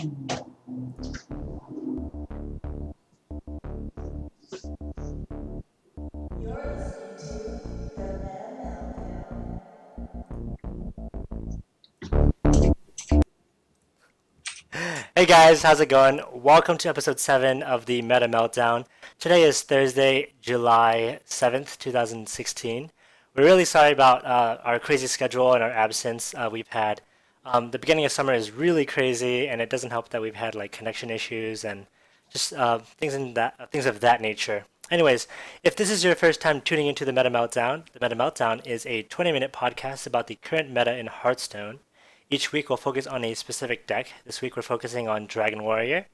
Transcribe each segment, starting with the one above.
Hey guys, how's it going? Welcome to episode 7 of the Meta Meltdown. Today is Thursday, July 7th, 2016. We're really sorry about our crazy schedule and our absence we've had. The beginning of summer is really crazy, and it doesn't help that we've had like connection issues and just things of that nature. Anyways, if this is your first time tuning into the Meta Meltdown is a 20-minute podcast about the current meta in Hearthstone. Each week we'll focus on a specific deck. This week we're focusing on Dragon Warrior,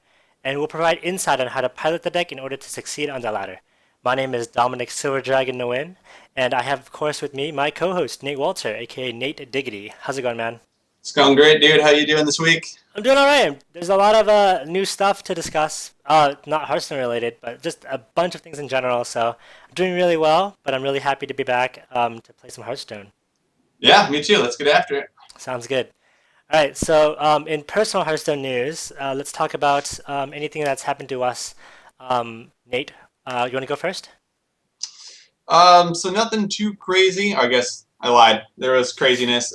and we'll provide insight on how to pilot the deck in order to succeed on the ladder. My name is Dominic Silverddragn Nguyen, and I have, of course, with me my co-host Nate Wolter, aka Natediggity. How's it going, man? It's going great, dude. How you doing this week? I'm doing all right. There's a lot of new stuff to discuss. Not Hearthstone related, but just a bunch of things in general. So I'm doing really well, but I'm really happy to be back to play some Hearthstone. Yeah, me too. Let's get after it. Sounds good. All right, so in personal Hearthstone news, let's talk about anything that's happened to us. Nate, you want to go first? So nothing too crazy. I guess I lied. There was craziness.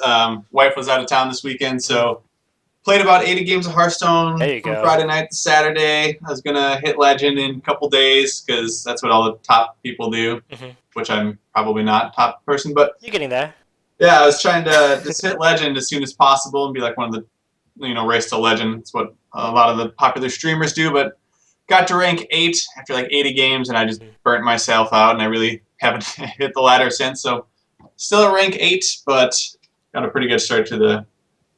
Wife was out of town this weekend, so played about 80 games of Hearthstone There you from go. Friday night to Saturday. I was gonna hit Legend in a couple days because that's what all the top people do, which I'm probably not top person, but You're getting there. yeah, I was trying to just hit Legend as soon as possible and be like one of the, race to Legend. It's what a lot of the popular streamers do, but got to rank 8 after like 80 games, and I just burnt myself out, and I really haven't hit the ladder since. So still at rank 8, but got a pretty good start to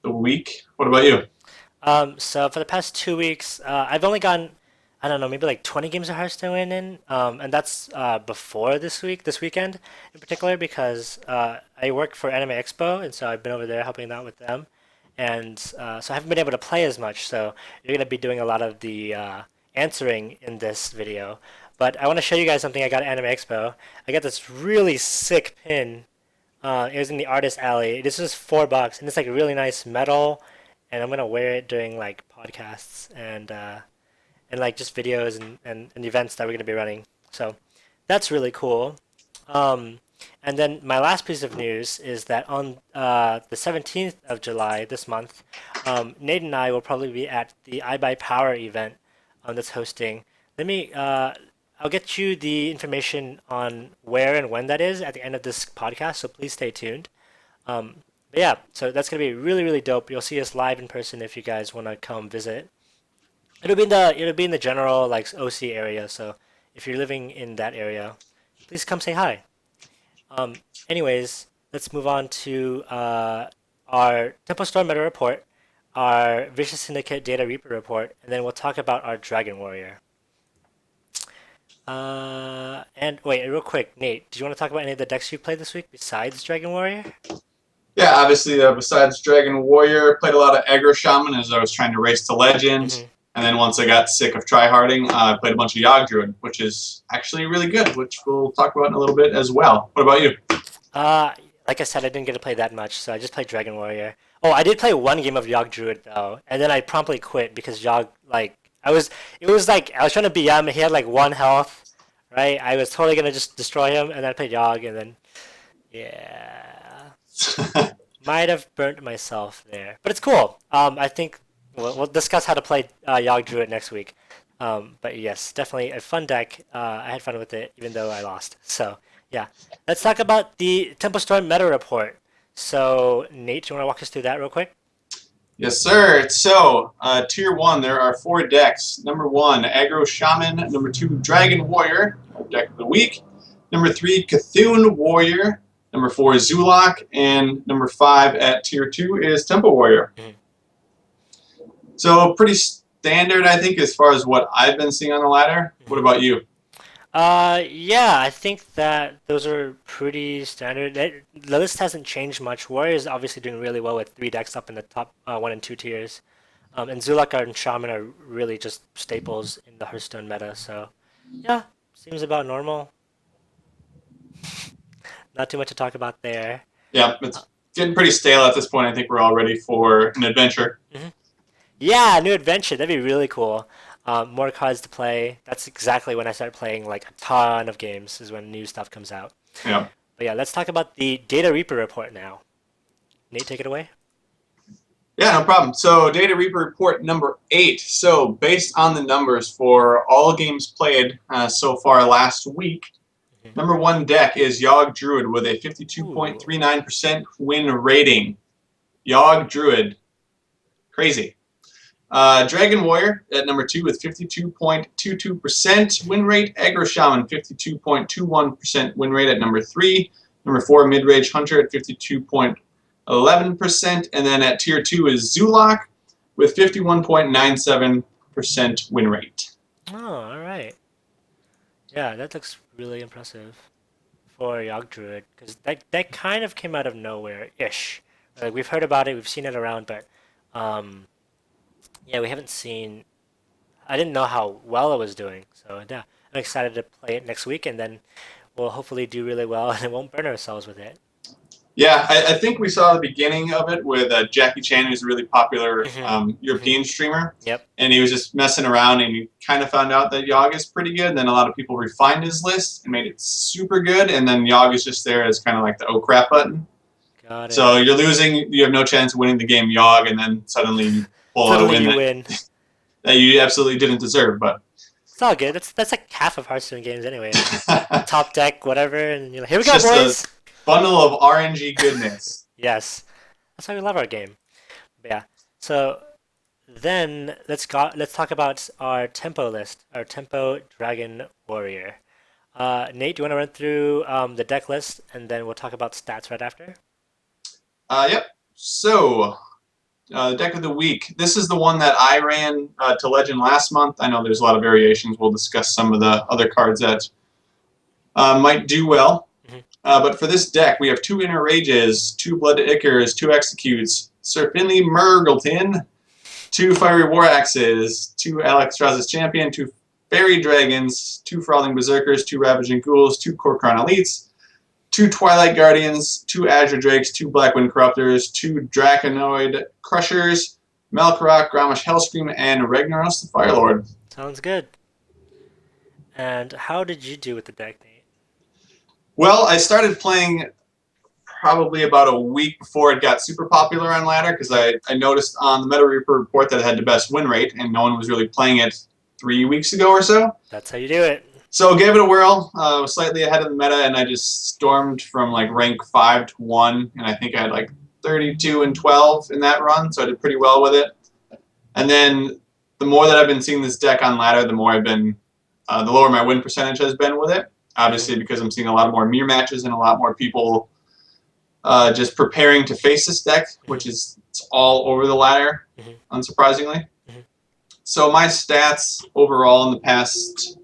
the week. What about you? So for the past 2 weeks, I've only gotten, I don't know, maybe like 20 games of Hearthstone in, and that's before this weekend in particular, because I work for Anime Expo, and so I've been over there helping out with them, and so I haven't been able to play as much. So you're gonna be doing a lot of the answering in this video. But I want to show you guys something I got at Anime Expo. I got this really sick pin. It was in the artist alley. This is $4, and it's like really nice metal, and I'm gonna wear it during like podcasts and like just videos and events that we're gonna be running. So that's really cool. And then my last piece of news is that on the 17th of July this month, Nate and I will probably be at the iBuy Power event that's hosting. Let me. I'll get you the information on where and when that is at the end of this podcast, so please stay tuned. But yeah, so that's gonna be really really dope. You'll see us live in person if you guys want to come visit. It'll be in the general like OC area, so if you're living in that area, please come say hi. Um, Anyways, let's move on to our TempoStorm meta report, our Vicious Syndicate Data Reaper report, and then we'll talk about our Dragon Warrior. And wait, real quick, Nate, do you want to talk about any of the decks you played this week besides Dragon Warrior? Yeah, obviously, besides Dragon Warrior, played a lot of Aggro Shaman as I was trying to race to Legend. hmm And then once I got sick of tryharding, I played a bunch of Yogg Druid, which is actually really good, which we'll talk about in a little bit as well. What about you? Uh, like I said, I didn't get to play that much, so I just played Dragon Warrior. Oh, I did play one game of Yogg Druid though, and then I promptly quit because Yogg like it was like I was trying to BM, and he had like 1 health, right? I was totally gonna just destroy him, and then I played Yogg, and then yeah, might have burnt myself there, but it's cool. I think we'll discuss how to play Yogg Druid next week. But yes, definitely a fun deck. I had fun with it, even though I lost. So yeah, let's talk about the TempoStorm meta report. So Nate, do you want to walk us through that real quick? Yes, sir. So, Tier 1, there are 4 decks. Number 1, Aggro Shaman. Number 2, Dragon Warrior, our deck of the week. Number 3, Cthulhu Warrior. Number 4 is Zulak. And number 5 at Tier 2 is Tempo Warrior. Mhm. So, pretty standard, I think, as far as what I've been seeing on the ladder. What about you? Yeah, I think that those are pretty standard. The list hasn't changed much. Warrior is obviously doing really well with 3 decks up in the top 1 and 2 tiers. And Zulaka and Shaman are really just staples in the Hearthstone meta. So yeah, seems about normal. Not too much to talk about there. Yeah, Uh, it's getting pretty stale at this point. I think we're all ready for an adventure. mhm. Yeah, new adventure. That'd be really cool. More cards to play. That's exactly when I start playing like a ton of games, is when new stuff comes out. Yeah. But yeah, let's talk about the Data Reaper report now. Nate, take it away. Yeah, no problem. So, Data Reaper report number 8. So, based on the numbers for all games played so far last week, Mhm. number 1 deck is Yogg Druid with a Ooh. 52.39% win rating. Yogg Druid. Crazy. Dragon Warrior at number 2 with 52.22% Mhm. win rate. Aggro Shaman, 52.21% win rate at number 3. Number 4, Midrange Hunter at 52.11%. And then at tier 2 is Zulok with 51.97% win rate. Oh, all right. Yeah, that looks really impressive for Yogg Druid because that kind of came out of nowhere ish. Like we've heard about it, we've seen it around, but um, yeah, we haven't seen. I didn't know how well it was doing, so yeah, I'm excited to play it next week, and then we'll hopefully do really well, and it won't burn ourselves with it. Yeah, I think we saw the beginning of it with Jackie Chan, who's a really popular Hmm. Hmm. European streamer, Yep. and he was just messing around, and he kind of found out that Yogg is pretty good. And then a lot of people refined his list and made it super good, and then Yogg is just there as kind of like the oh crap button. Got So it. you're losing, you have no chance of winning the game Yogg, and then suddenly you pull out a Suddenly win you that, win. that you absolutely didn't deserve. But It's all good. That's like half of Hearthstone games anyway. It's just top deck, whatever, and you're like, here we it's go, just a boys. bundle of RNG goodness. Yes, that's why we love our game. But yeah. So then let's talk about our tempo list, our tempo Dragon Warrior. Nate, do you want to run through the deck list, and then we'll talk about stats right after? Yep. So the deck of the week. This is the one that I ran to Legend last month. I know there's a lot of variations. We'll discuss some of the other cards that might do well. Hmm. But for this deck, we have 2 Inner Rages, 2 Blood to Ichors, 2 Executes, Sir Finley Murgleton, 2 Fiery War Axes, 2 Alexstrasza's Champion, 2 Fairy Dragons, 2 Frothing Berserkers, 2 Ravaging Ghouls, 2 Kor'kron Elites, 2 Twilight Guardians, 2 Azure Drakes, 2 Blackwind Corruptors, 2 Draconoid Crushers, Malkarok, Grommash Hellscream, and Ragnaros the Firelord. Sounds good. And how did you do with the deck, Nate? Well, I started playing probably about a week before it got super popular on ladder because Hmm. I noticed on the Meta Reaper report that it had the best win rate, and no one was really playing it 3 weeks ago or so. That's how you do it. So gave it a whirl. Was slightly ahead of the meta, and I just stormed from like rank 5 to 1, and I think I had like 32 and 12 in that run, so I did pretty well with it. And then the more that I've been seeing this deck on ladder, the more I've been, the lower my win percentage has been with it. Hmm. Obviously, because I'm seeing a lot more mirror matches and a lot more people just preparing to face this deck, Hmm. which is it's all over the ladder, Hmm. unsurprisingly. Hmm. So my stats overall in the past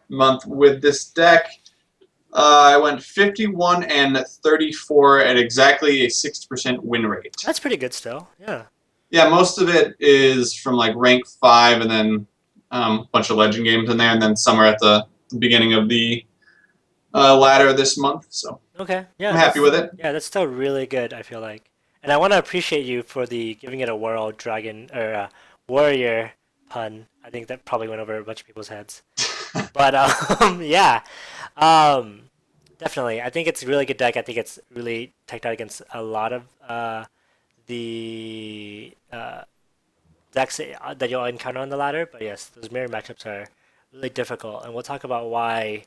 month with this deck, I went 51 and 34 at exactly a 60% win rate. That's pretty good still. Yeah. Yeah, most of it is from like rank 5 and then a bunch of legend games in there, and then some are at the beginning of the ladder this month. So Okay. I'm Yeah, happy with it. that's still really good, I feel like. And I want to appreciate you for the giving it a world dragon or warrior pun. I think that probably went over a bunch of people's heads. But yeah. Um, definitely. I think it's a really good deck. I think it's really teched out against a lot of the decks that you'll encounter on the ladder. But yes, those mirror matchups are really difficult, and we'll talk about why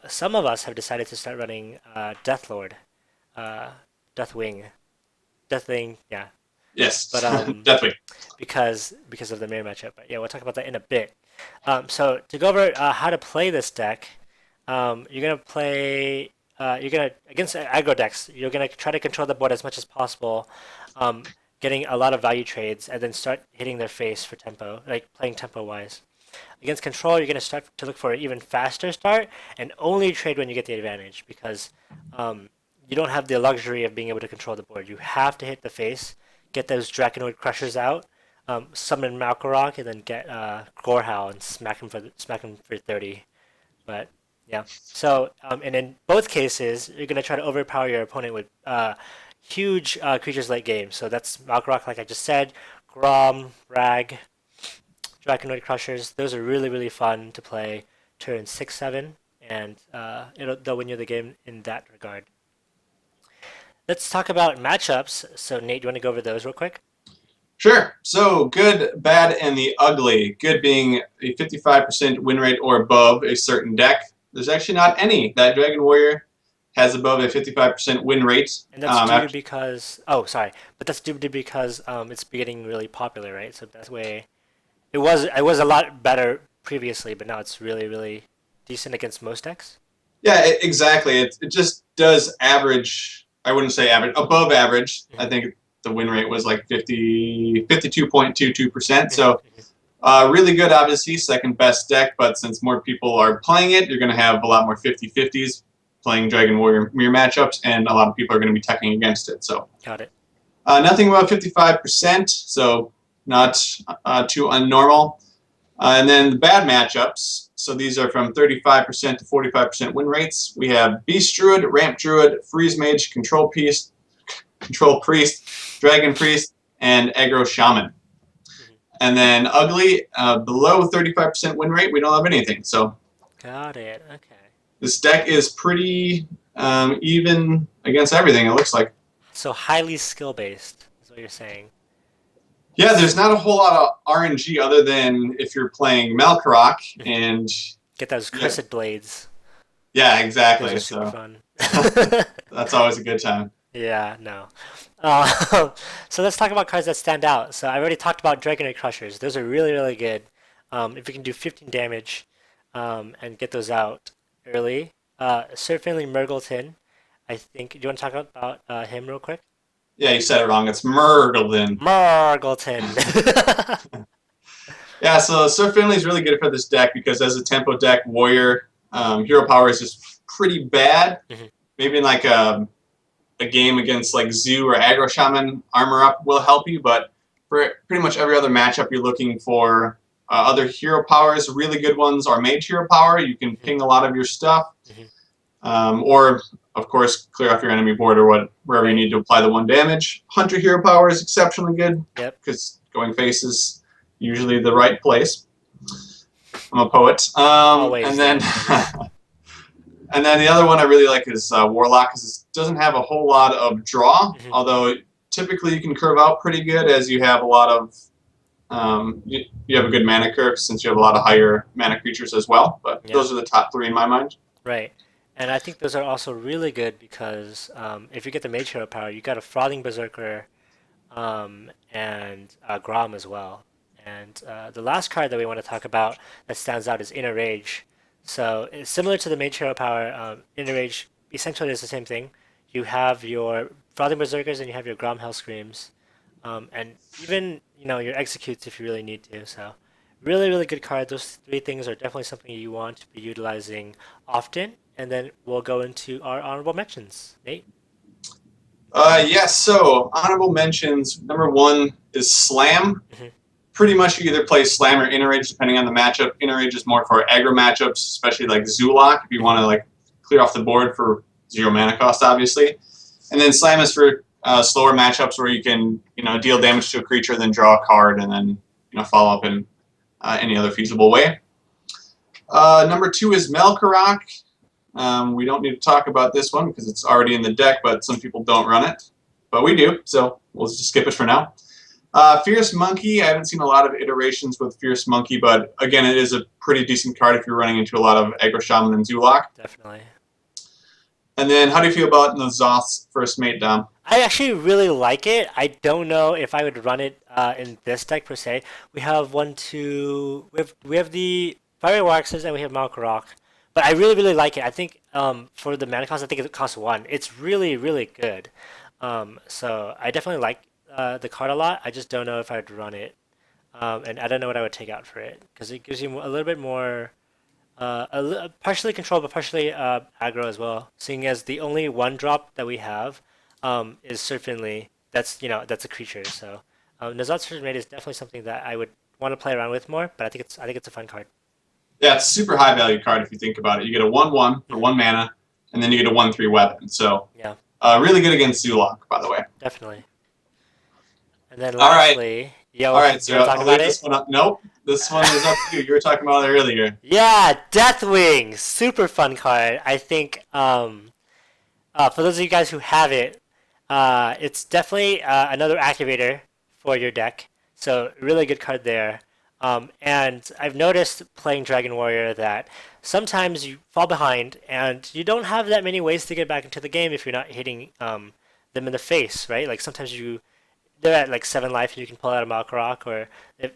some of us have decided to start running Deathlord, uh, Deathwing, Deathwing, yeah. Yes, But definitely. because of the mirror matchup. But yeah, we'll talk about that in a bit. So to go over how to play this deck, you're gonna play. You're gonna against aggro decks. You're gonna try to control the board as much as possible, getting a lot of value trades, and then start hitting their face for tempo, like playing tempo wise. Against control, you're gonna start to look for an even faster start, and only trade when you get the advantage because um, you don't have the luxury of being able to control the board. You have to hit the face, get those Draconoid Crushers out, summon Malkorok, and then get Gorehowl and smack him for 30. But yeah. So, and in both cases, you're gonna try to overpower your opponent with huge creatures late game. So that's Malkorok, like I just said, Grom, Rag, Draconoid Crushers. Those are really, really fun to play turn 6, 7, and they'll win you the game in that regard. Let's talk about matchups. So Nate, do you want to go over those real quick? Sure. So good, bad, and the ugly. Good being a 55% win rate or above a certain deck. There's actually not any that Dragon Warrior has above a 55% win rate. And that's due to because but that's due to because it's getting really popular, right? So that way, it was a lot better previously, but now it's really, really decent against most decks. Yeah, exactly. It just does average. I wouldn't say average, above average. I think the win rate was like 52.22%. So really good, obviously, second best deck. But since more people are playing it, you're going to have a lot more 50-50s playing Dragon Warrior mirror matchups, and a lot of people are going to be teching against it. So Got it. nothing above 55%, so not too unnormal. And then the bad matchups. So these are from 35% to 45% win rates. We have Beast Druid, Ramp Druid, Freeze Mage, Control Priest, Dragon Priest, and Aggro Shaman. And then ugly, below 35% win rate, we don't have anything. So Got it. Okay. this deck is pretty even against everything, it looks like. So highly skill based is what you're saying. Yeah, there's not a whole lot of RNG other than if you're playing Malkarok and Get those Cursed Blades. Yeah, exactly. Those are super fun. That's always a good time. Yeah, no. So let's talk about cards that stand out. So I already talked about Dragonoid Crushers. Those are really, really good. If you can do 15 damage and get those out early. Certainly Murgleton. I think. Do you want to talk about him real quick? Yeah, you said it wrong. It's Murgleton. Murgleton. Yeah, so Sir Finley's really good for this deck because as a tempo deck, Warrior hero power is just pretty bad. Maybe in like a game against like Zoo or Aggro Shaman, Armor Up will help you, but for pretty much every other matchup, you're looking for other hero powers. Really good ones are Mage hero power. You can ping a lot of your stuff, or of course clear off your enemy board or wherever you need to apply the 1 damage. Hunter hero power is exceptionally good because going face is usually the right place. I'm a poet. And then and then the other one I really like is Warlock because it doesn't have a whole lot of draw, although typically you can curve out pretty good as you have a lot of you have a good mana curve since you have a lot of higher mana creatures as well. But those are the top 3 in my mind. Right. And I think those are also really good because if you get the Mage hero power, you got a Frothing Berserker and Grom as well. And the last card that we want to talk about that stands out is Inner Rage. So it's similar to the Mage hero power. Inner Rage essentially is the same thing. You have your Frothing Berserkers and you have your Grom Hellscreams, and even your Executes if you really need to. So really, really good card. Those 3 things are definitely something you want to be utilizing often. And then we'll go into our honorable mentions. Nate? Yes, so honorable mentions. Number 1 is Slam. Pretty much you either play Slam or Inner Rage depending on the matchup. Inner Rage is more for aggro matchups, especially like Zulok, if you want to like clear off the board for 0 mana cost, obviously. And then Slam is for slower matchups where you can deal damage to a creature, then draw a card, and then follow up in any other feasible way. Number 2 is Malkarok. We don't need to talk about this one because it's already in the deck, but some people don't run it. But we do, so we'll just skip it for now. Fierce Monkey, I haven't seen a lot of iterations with Fierce Monkey, but again, it is a pretty decent card if you're running into a lot of Aggro Shaman and Zulok. Definitely. And then, how do you feel about N'Zoth's first mate, Dom? I actually really like it. I don't know if I would run it in this deck per se. We have we have the Fiery Waxes and we have Malkarok. But I really, really like it. I think for the mana cost, I think it costs 1. It's really, really good. So I definitely like the card a lot. I just don't know if I'd run it. And I don't know what I would take out for it. Because it gives you a little bit more, partially control, but partially aggro as well. Seeing as the only 1-drop that we have is certainly, that's a creature. So N'Zoth's first mate is definitely something that I would want to play around with more. But I think it's a fun card. Yeah, it's a super high value card if you think about it. You get a 1/1 for 1 mana, and then you get a 1/3 weapon. So really good against Zulok, by the way. Definitely. And then lastly, Yo, All right, do you want so to talk I'll about leave this it? one up. Nope, this one is up to you. You were talking about it earlier. Yeah, Deathwing, super fun card. I think for those of you guys who have it, it's definitely another activator for your deck. So really good card there. And I've noticed playing Dragon Warrior that sometimes you fall behind and you don't have that many ways to get back into the game if you're not hitting them in the face, right? Like sometimes they're at like 7 life and you can pull out a Malkarok or if,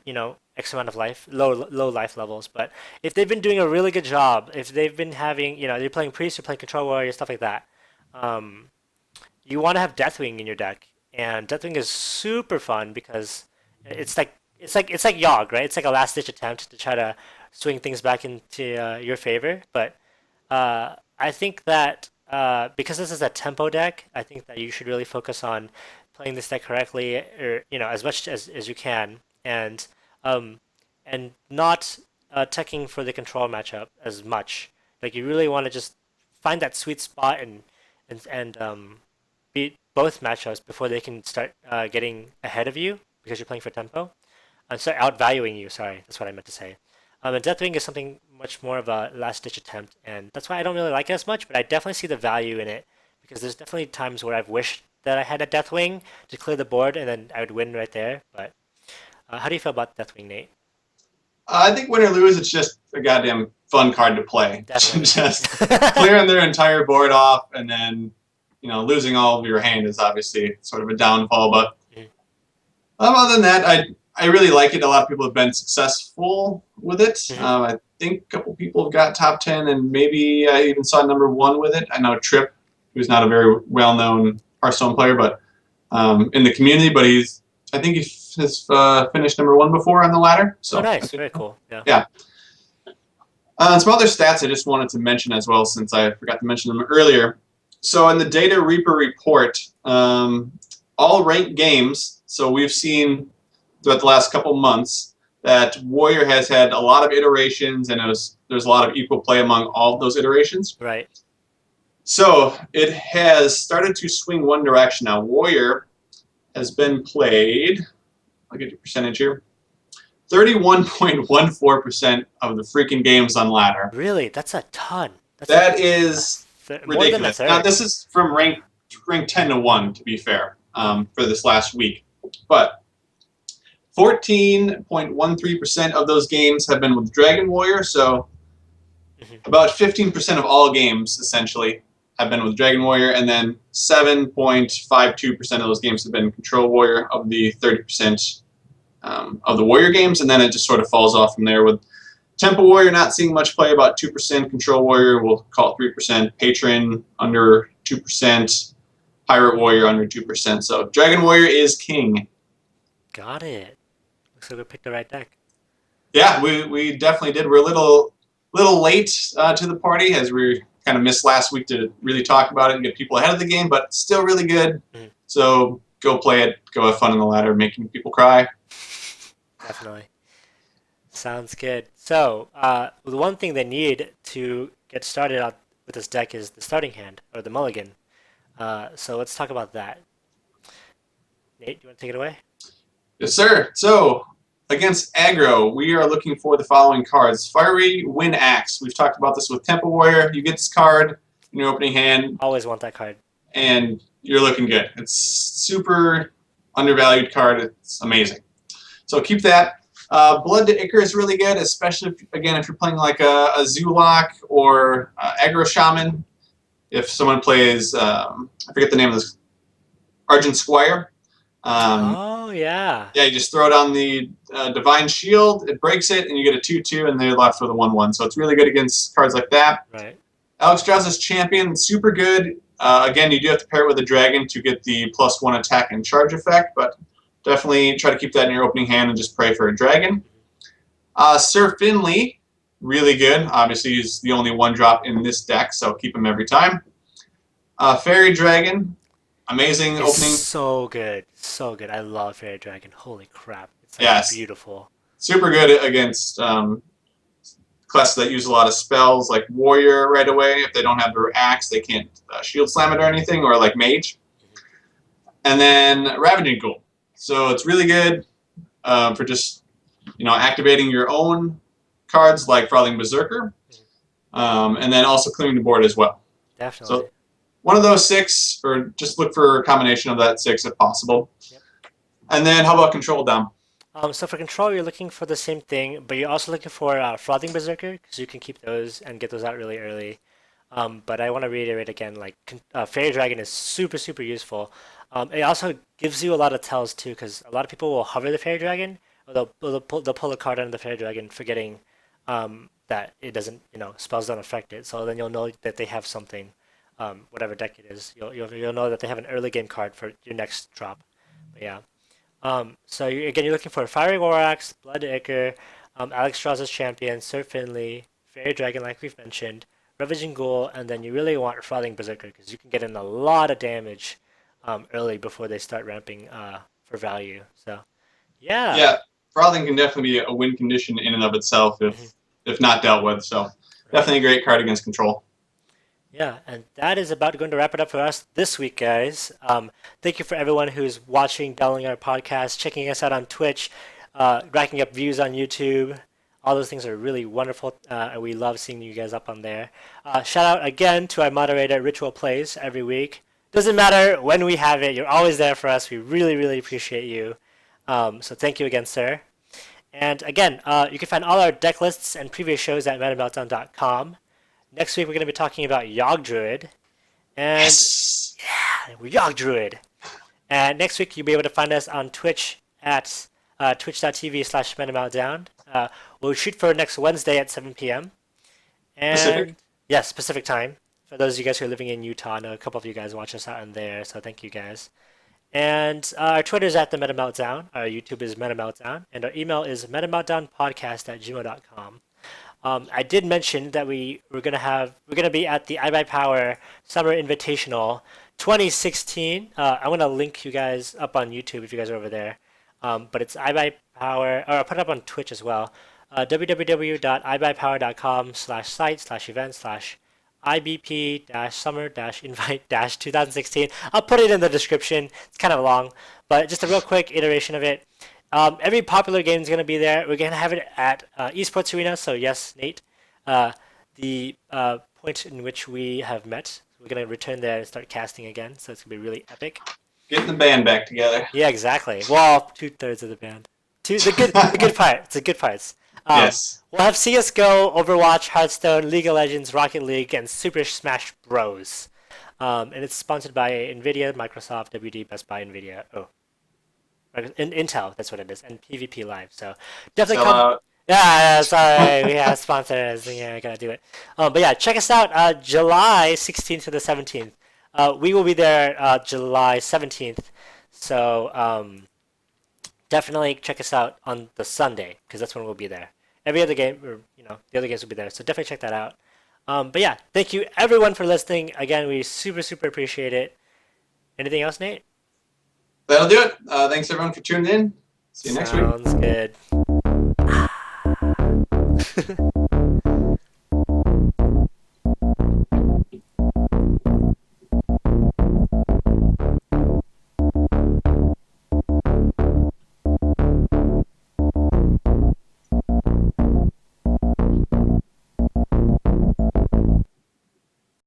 X amount of life, low life levels. But if they've been doing a really good job, if they've been having, you're playing priest, you're playing control warrior, stuff like that. Um, you want to have Deathwing in your deck, and Deathwing is super fun because it's like Yogg, right? It's like a last ditch attempt to try to swing things back into your favor. But I think that because this is a tempo deck, I think that you should really focus on playing this deck correctly, or as much as you can, um, and not teching for the control matchup as much. Like you really want to just find that sweet spot and beat both matchups before they can start getting ahead of you because you're playing for tempo. Sorry, outvaluing you. Sorry, that's what I meant to say. And Deathwing is something much more of a last-ditch attempt, and that's why I don't really like it as much. But I definitely see the value in it because there's definitely times where I've wished that I had a Deathwing to clear the board, and then I would win right there. But how do you feel about Deathwing, Nate? I think win or lose, it's just a goddamn fun card to play. Definitely. Just clearing their entire board off, and then losing all of your hand is obviously sort of a downfall. But other than that, I really like it. A lot of people have been successful with it. I think a couple people have got top 10, and maybe I even saw #1 with it. I know Trip, who's not a very well-known Hearthstone player, but in the community, but I think he has finished #1 before on the ladder. So Oh, nice. Very cool. Yeah. Yeah. And some other stats I just wanted to mention as well, since I forgot to mention them earlier. So in the Data Reaper report, all ranked games, so we've seen throughout the last couple months that Warrior has had a lot of iterations, and there's a lot of equal play among all of those iterations. Right. So it has started to swing one direction now. Warrior has been played, I'll get your percentage here, 31.14% of the freaking games on ladder. Really? That's a ton. That is more than a ridiculous. third. Now, this is from rank 10 to 1, to be fair, for this last week. But 14.13% of those games have been with Dragon Warrior, so about 15% of all games, essentially, have been with Dragon Warrior, and then 7.52% of those games have been Control Warrior of the 30% of the Warrior games, and then it just sort of falls off from there with Tempo Warrior not seeing much play, about 2%, Control Warrior, we'll call it 3%, Patron under 2%, Pirate Warrior under 2%. So Dragon Warrior is king. Got it. Looks like we picked the right deck. Yeah, we definitely did. We're a little late to the party, as we kind of missed last week to really talk about it and get people ahead of the game, but still really good. So go play it, go have fun on the ladder, making people cry. Definitely. Sounds good. So, the one thing they need to get started out with this deck is the starting hand, or the mulligan. So let's talk about that. Nate, you want to take it away? Yes, sir. So, against Aggro, we are looking for the following cards. Fiery Wind Axe. We've talked about this with Tempo Warrior. You get this card in your opening hand. Always want that card. And you're looking good. It's super undervalued card. It's amazing. So keep that. Blood to Ichor is really good, especially, if you're playing like a Zulok or Aggro Shaman. If someone plays, I forget the name of this, Argent Squire. Oh, yeah. Yeah, you just throw it on the Divine Shield, it breaks it, and you get a 2/2, and they're left with a 1/1. So it's really good against cards like that. Right. Alex Strauss's Champion, super good. Again, you do have to pair it with a dragon to get the +1 attack and charge effect, but definitely try to keep that in your opening hand and just pray for a dragon. Sir Finley, really good. Obviously, he's the only 1-drop in this deck, so keep him every time. Fairy Dragon, amazing It's opening. so good. So good. I love Fairy Dragon. Holy crap. It's Yes. beautiful. Super good against classes that use a lot of spells, like Warrior right away. If they don't have their axe, they can't shield slam it or anything, or like Mage. And then Ravaging Ghoul. So it's really good. for just activating your own cards like Frothing Berserker, and then also clearing the board as well. Definitely. So one of those 6, or just look for a combination of that 6 if possible. Yep. And then how about control, Dom? So for control, you're looking for the same thing, but you're also looking for Frothing Berserker, because you can keep those and get those out really early. But I want to reiterate again, like Fairy Dragon is super, super useful. It also gives you a lot of tells too, because a lot of people will hover the Fairy Dragon, or they'll pull a card out of the Fairy Dragon, forgetting that it doesn't, spells don't affect it. So then you'll know that they have something, whatever deck it is. You'll know that they have an early game card for your next drop. But yeah. So again, you're looking for Fiery War Axe, Blood Ichor, Alex Strauss's Champion, Sir Finley, Fairy Dragon, like we've mentioned, Ravaging Ghoul, and then you really want Frothing Berserker because you can get in a lot of damage early before they start ramping for value. So, yeah. Yeah, Frothing can definitely be a win condition in and of itself if not dealt with. So definitely a great card against control. Yeah, and that is about going to wrap it up for us this week, guys. Thank you for everyone who's watching, downloading our podcast, checking us out on Twitch, racking up views on YouTube. All those things are really wonderful, and we love seeing you guys up on there. Shout out again to our moderator, Ritual Plays, every week. Doesn't matter when we have it, you're always there for us. We really, really appreciate you. So thank you again, sir. And again, you can find all our deck lists and previous shows at metameltdown.com. Next week, we're going to be talking about Yogg Druid. And Yes! yeah, we're Yogg Druid. And next week, you'll be able to find us on Twitch at twitch.tv/metameltdown. We'll shoot for next Wednesday at 7 p.m. And Pacific? yes, Pacific time. For those of you guys who are living in Utah, I know a couple of you guys watch us out in there, so thank you guys. And our Twitter is at the MetaMeltdown. Our YouTube is MetaMeltdown. And our email is metameltdownpodcast@gmail.com. I did mention that we're gonna be at the iBuyPower Summer Invitational 2016. I'm gonna link you guys up on YouTube if you guys are over there. But it's iBuyPower, or I'll put it up on Twitch as well. www.ibuypower.com/site/events/IBP-summer-invite-2016. I'll put it in the description. It's kind of long, but just a real quick iteration of it. Every popular game is going to be there. We're going to have it at Esports Arena. So yes, Nate, the point in which we have met. We're going to return there and start casting again. So it's going to be really epic. Getting the band back together. Yeah, exactly. Well, 2/3 of the band. The good part. It's the good parts. Yes. We'll have CS:GO, Overwatch, Hearthstone, League of Legends, Rocket League, and Super Smash Bros. And it's sponsored by NVIDIA, Microsoft, WD, Best Buy, NVIDIA. Intel, that's what it is, and PvP Live. So definitely come. Yeah, sorry, we have sponsors. Yeah, I gotta do it. But yeah, check us out. July 16th to the 17th. We will be there July 17th. So definitely check us out on the Sunday because that's when we'll be there. Every other game, or the other games will be there. So definitely check that out. But yeah, thank you everyone for listening. Again, we super appreciate it. Anything else, Nate? That'll do it. Thanks everyone for tuning in. See you next week. Sounds good.